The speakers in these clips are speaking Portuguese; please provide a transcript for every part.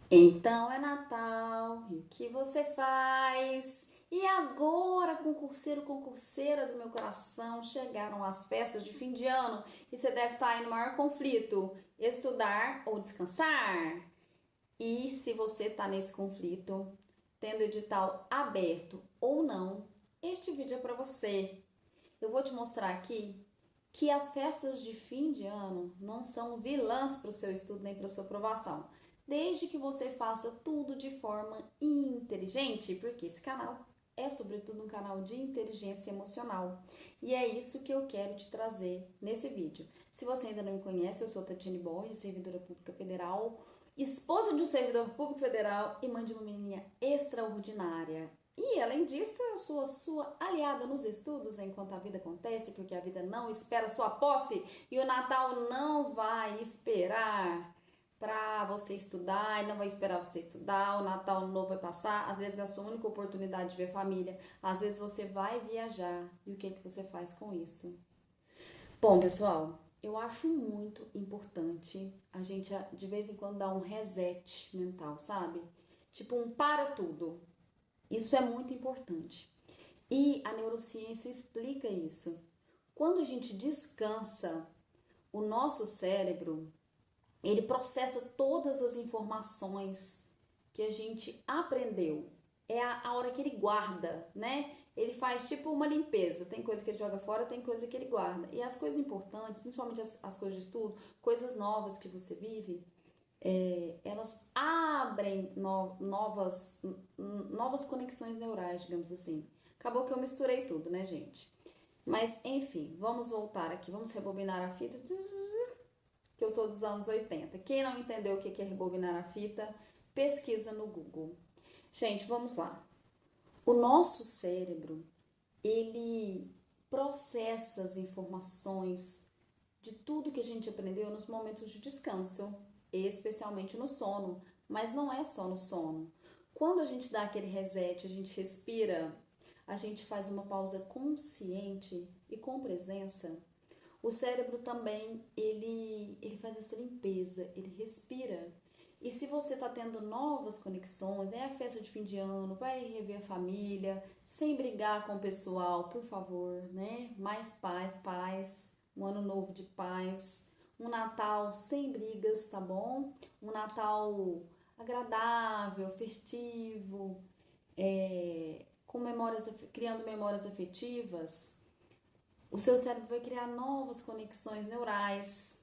Então é Natal, e o que você faz? E agora, concurseiro, concurseira do meu coração, chegaram as festas de fim de ano e você deve estar aí no maior conflito: estudar ou descansar? E se você está nesse conflito, tendo edital aberto ou não, este vídeo é para você. Eu vou te mostrar aqui que as festas de fim de ano não são vilãs para o seu estudo nem para a sua aprovação, desde que você faça tudo de forma inteligente, porque esse canal é sobretudo um canal de inteligência emocional. E é isso que eu quero te trazer nesse vídeo. Se você ainda não me conhece, eu sou Tatiane Borges, servidora pública federal, esposa de um servidor público federal e mãe de uma menininha extraordinária. E além disso, eu sou a sua aliada nos estudos enquanto a vida acontece, porque a vida não espera sua posse e o Natal não vai esperar para você estudar e não vai esperar você estudar. O Natal novo vai passar, às vezes é a sua única oportunidade de ver família, às vezes você vai viajar. E o que que você faz com isso? Bom, pessoal, eu acho muito importante a gente de vez em quando dar um reset mental, sabe? Tipo um para tudo. Isso é muito importante. E a neurociência explica isso. Quando a gente descansa, o nosso cérebro, ele processa todas as informações que a gente aprendeu. É a hora que ele guarda, né? Ele faz tipo uma limpeza. Tem coisa que ele joga fora, tem coisa que ele guarda. E as coisas importantes, principalmente as coisas de estudo, coisas novas que você vive, elas abrem novas conexões neurais, digamos assim. Acabou que eu misturei tudo, né, gente? Mas, enfim, vamos voltar aqui. Vamos rebobinar a fita, que eu sou dos anos 80. Quem não entendeu o que é rebobinar a fita, pesquisa no Google. Gente, vamos lá. O nosso cérebro, ele processa as informações de tudo que a gente aprendeu nos momentos de descanso, especialmente no sono, mas não é só no sono. Quando a gente dá aquele reset, a gente respira, a gente faz uma pausa consciente e com presença, o cérebro também, ele faz essa limpeza, ele respira. E se você está tendo novas conexões, é a festa de fim de ano, vai rever a família, sem brigar com o pessoal, por favor, né? Mais paz, paz, um ano novo de paz, um Natal sem brigas, tá bom? Um Natal agradável, festivo, com memórias, criando memórias afetivas. O seu cérebro vai criar novas conexões neurais.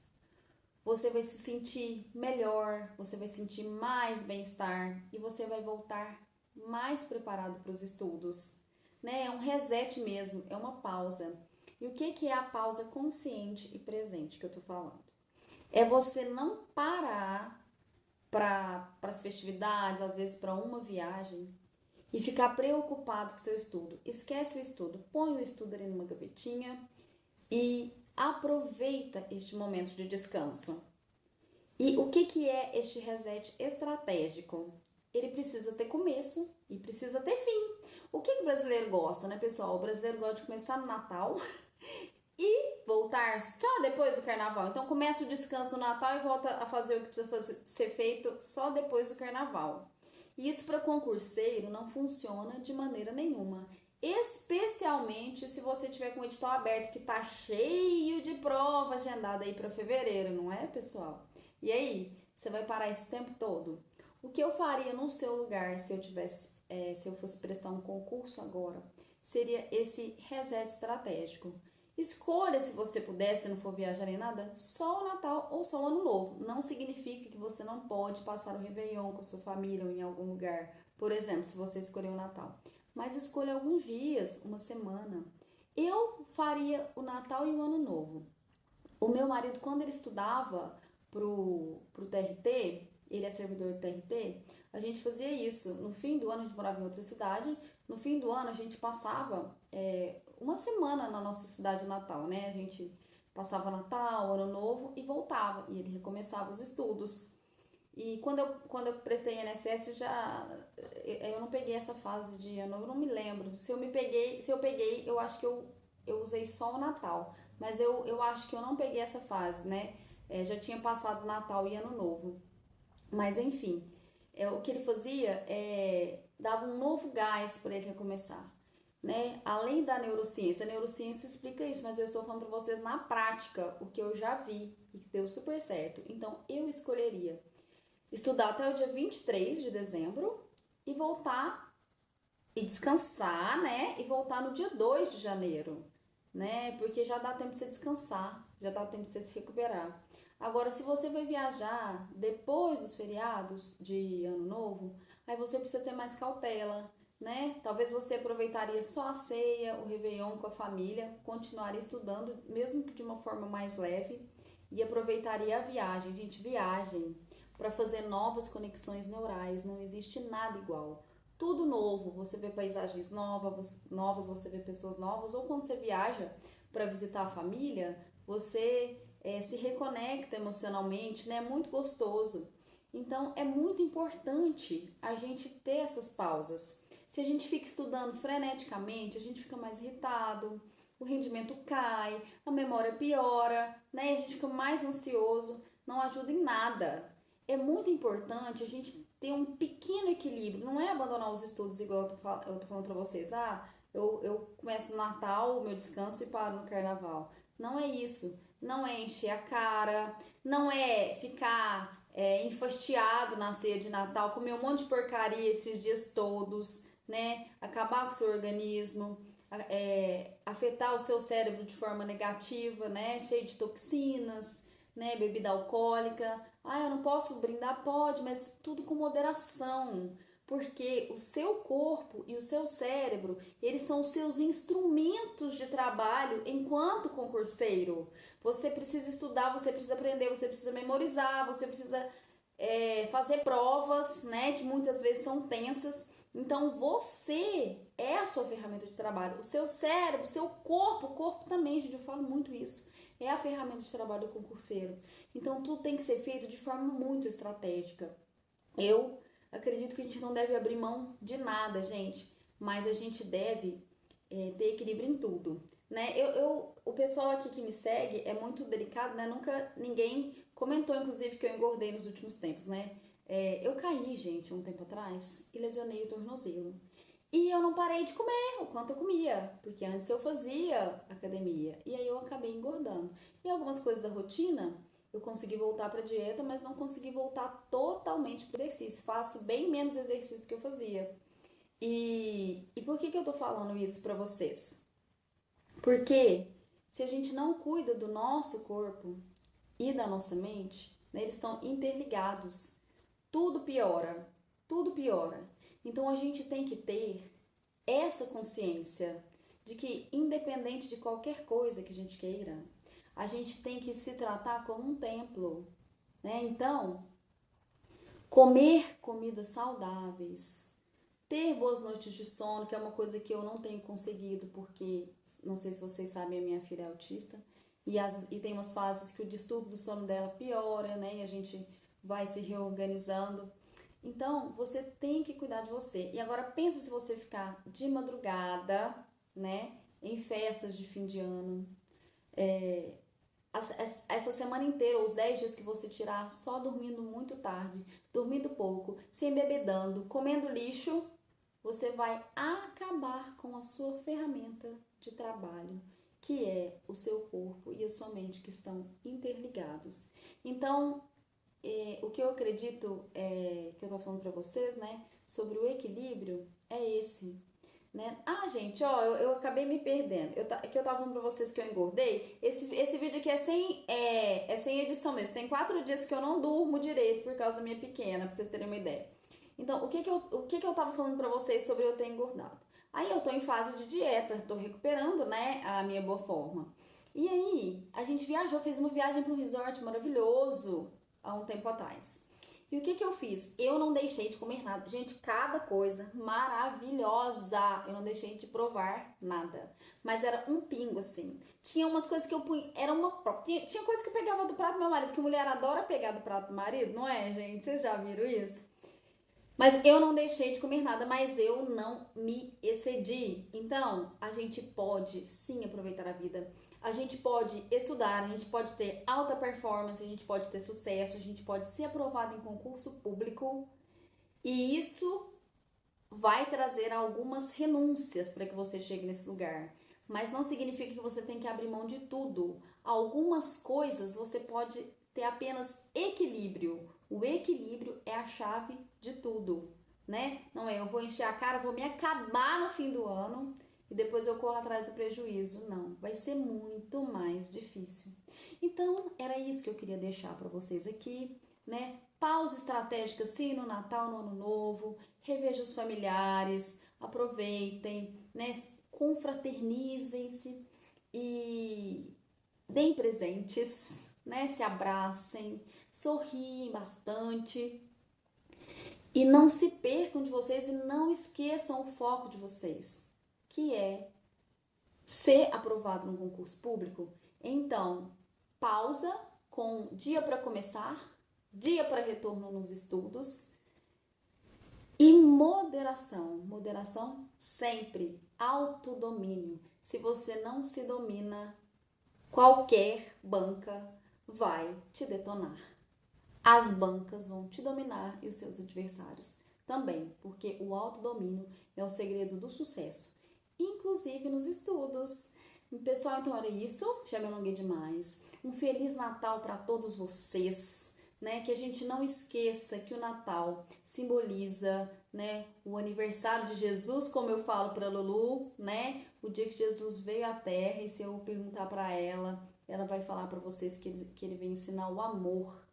Você vai se sentir melhor, você vai sentir mais bem-estar e você vai voltar mais preparado para os estudos. Né? É um reset mesmo, é uma pausa. E o que é a pausa consciente e presente que eu tô falando? É você não parar para as festividades, às vezes para uma viagem, e ficar preocupado com seu estudo. Esquece o estudo, põe o estudo ali numa gavetinha e aproveita este momento de descanso. E o que é este reset estratégico? Ele precisa ter começo e precisa ter fim. O que o brasileiro gosta, né, pessoal? O brasileiro gosta de começar no Natal e voltar só depois do Carnaval. Então começa o descanso do Natal e volta a fazer o que precisa ser feito só depois do Carnaval. E isso para concurseiro não funciona de maneira nenhuma. Especialmente se você tiver com o edital aberto que tá cheio de prova agendada aí para fevereiro, não é, pessoal? E aí, você vai parar esse tempo todo? O que eu faria no seu lugar se eu tivesse, se eu fosse prestar um concurso agora, seria esse reset estratégico. Escolha, se você puder, se não for viajar nem nada, só o Natal ou só o Ano Novo. Não significa que você não pode passar o Réveillon com a sua família ou em algum lugar. Por exemplo, se você escolher o Natal. Mas escolha alguns dias, uma semana. Eu faria o Natal e o Ano Novo. O meu marido, quando ele estudava pro TRT, ele é servidor do TRT, a gente fazia isso. No fim do ano, a gente morava em outra cidade. No fim do ano, a gente passava uma semana na nossa cidade natal, né? A gente passava Natal, Ano Novo e voltava. E ele recomeçava os estudos. E quando eu prestei INSS, eu não peguei essa fase de ano, eu não me lembro. Se eu peguei, eu acho que eu usei só o Natal. Mas eu acho que eu não peguei essa fase, né? Já tinha passado Natal e Ano Novo. Mas enfim, o que ele fazia dava um novo gás para ele recomeçar, né? Além da neurociência, a neurociência explica isso, mas eu estou falando para vocês na prática, o que eu já vi e que deu super certo. Então, eu escolheria estudar até o dia 23 de dezembro e voltar e descansar, né? E voltar no dia 2 de janeiro, né? Porque já dá tempo de você descansar, já dá tempo de você se recuperar. Agora, se você vai viajar depois dos feriados de Ano Novo, aí você precisa ter mais cautela, né? Talvez você aproveitaria só a ceia, o Réveillon com a família, continuaria estudando, mesmo que de uma forma mais leve, e aproveitaria a viagem. Gente, viagem para fazer novas conexões neurais, não existe nada igual. Tudo novo, você vê paisagens novas, você vê pessoas novas, ou quando você viaja para visitar a família, você se reconecta emocionalmente, né? É muito gostoso. Então, é muito importante a gente ter essas pausas. Se a gente fica estudando freneticamente, a gente fica mais irritado, o rendimento cai, a memória piora, né? A gente fica mais ansioso, não ajuda em nada. É muito importante a gente ter um pequeno equilíbrio, não é abandonar os estudos igual eu tô falando pra vocês. Eu começo no Natal, o meu descanso e paro no Carnaval. Não é isso. Não é encher a cara, não é ficar enfastiado na ceia de Natal, comer um monte de porcaria esses dias todos, né? Acabar com o seu organismo, afetar o seu cérebro de forma negativa, né? Cheio de toxinas, né? Bebida alcoólica. Eu não posso brindar? Pode, mas tudo com moderação. Porque o seu corpo e o seu cérebro, eles são os seus instrumentos de trabalho enquanto concurseiro. Você precisa estudar, você precisa aprender, você precisa memorizar, você precisa fazer provas, né, que muitas vezes são tensas. Então você é a sua ferramenta de trabalho. O seu cérebro, o seu corpo, o corpo também, gente, eu falo muito isso. É a ferramenta de trabalho do concurseiro. Então tudo tem que ser feito de forma muito estratégica. Eu acredito que a gente não deve abrir mão de nada, gente, mas a gente deve ter equilíbrio em tudo, né? O pessoal aqui que me segue é muito delicado, né? Nunca ninguém comentou, inclusive, que eu engordei nos últimos tempos, né? Eu caí, gente, um tempo atrás e lesionei o tornozelo. E eu não parei de comer o quanto eu comia, porque antes eu fazia academia e aí eu acabei engordando. E algumas coisas da rotina eu consegui voltar para dieta, mas não consegui voltar totalmente para exercício. Faço bem menos exercício do que eu fazia. E por que eu tô falando isso para vocês? Porque se a gente não cuida do nosso corpo e da nossa mente, né, eles estão interligados. Tudo piora, tudo piora. Então a gente tem que ter essa consciência de que, independente de qualquer coisa que a gente queira, a gente tem que se tratar como um templo, né? Então, comer comidas saudáveis, ter boas noites de sono, que é uma coisa que eu não tenho conseguido, porque, não sei se vocês sabem, a minha filha é autista, e tem umas fases que o distúrbio do sono dela piora, né? E a gente vai se reorganizando. Então, você tem que cuidar de você. E agora pensa se você ficar de madrugada, né? Em festas de fim de ano, essa semana inteira, os 10 dias que você tirar só dormindo muito tarde, dormindo pouco, se embebedando, comendo lixo, você vai acabar com a sua ferramenta de trabalho, que é o seu corpo e a sua mente, que estão interligados. Então, o que eu acredito que eu tô falando pra vocês, né, sobre o equilíbrio é esse, né? Gente, ó, eu acabei me perdendo. Que eu tava falando pra vocês que eu engordei. Esse vídeo aqui é sem edição mesmo. Tem 4 dias que eu não durmo direito por causa da minha pequena, pra vocês terem uma ideia. Então, o que eu tava falando pra vocês sobre eu ter engordado? Aí eu tô em fase de dieta, tô recuperando, né, a minha boa forma. E aí, a gente viajou, fez uma viagem para um resort maravilhoso há um tempo atrás. E o que eu fiz? Eu não deixei de comer nada. Gente, cada coisa maravilhosa. Eu não deixei de provar nada. Mas era um pingo, assim. Tinha umas coisas que eu punha. Era uma prova. Tinha coisa que eu pegava do prato do meu marido, que mulher adora pegar do prato do marido, não é, gente? Vocês já viram isso? Mas eu não deixei de comer nada, mas eu não me excedi. Então, a gente pode sim aproveitar a vida. A gente pode estudar, a gente pode ter alta performance, a gente pode ter sucesso, a gente pode ser aprovado em concurso público E isso vai trazer algumas renúncias para que você chegue nesse lugar. Mas não significa que você tem que abrir mão de tudo. Algumas coisas você pode ter apenas equilíbrio. O equilíbrio é a chave de tudo, né? Não é eu vou encher a cara, vou me acabar no fim do ano e depois eu corro atrás do prejuízo. Não, vai ser muito mais difícil. Então, era isso que eu queria deixar para vocês aqui, né? Pausa estratégica sim no Natal, no Ano Novo, reveja os familiares, aproveitem, né? Confraternizem-se e deem presentes, né? Se abracem, sorriem bastante e não se percam de vocês e não esqueçam o foco de vocês, que é ser aprovado no concurso público. Então, pausa com dia para começar, dia para retorno nos estudos e moderação. Moderação sempre, autodomínio. Se você não se domina, qualquer banca vai te detonar. As bancas vão te dominar e os seus adversários também, porque o autodomínio é o segredo do sucesso, inclusive nos estudos. Pessoal, então era isso, já me alonguei demais. Um Feliz Natal para todos vocês, né? Que a gente não esqueça que o Natal simboliza, né, o aniversário de Jesus, como eu falo para Lulu, né? O dia que Jesus veio à Terra, e se eu perguntar para ela vai falar para vocês que ele veio ensinar o amor.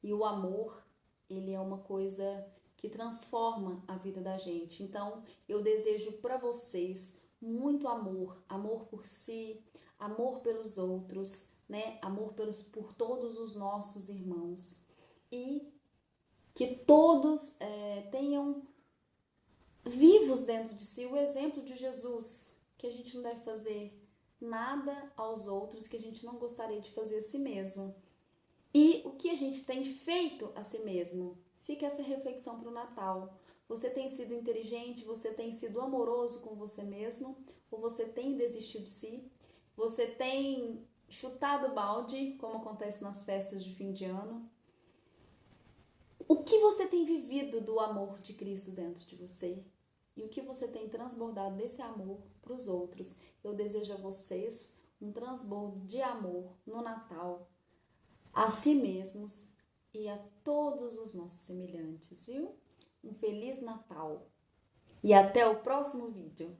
E o amor, ele é uma coisa que transforma a vida da gente. Então, eu desejo para vocês muito amor, amor por si, amor pelos outros, né? Amor por todos os nossos irmãos. E que todos tenham vivos dentro de si o exemplo de Jesus, que a gente não deve fazer nada aos outros que a gente não gostaria de fazer a si mesmo. E o que a gente tem feito a si mesmo? Fica essa reflexão para o Natal. Você tem sido inteligente? Você tem sido amoroso com você mesmo? Ou você tem desistido de si? Você tem chutado balde, como acontece nas festas de fim de ano? O que você tem vivido do amor de Cristo dentro de você? E o que você tem transbordado desse amor para os outros? Eu desejo a vocês um transbordo de amor no Natal, a si mesmos e a todos os nossos semelhantes, viu? Um Feliz Natal e até o próximo vídeo!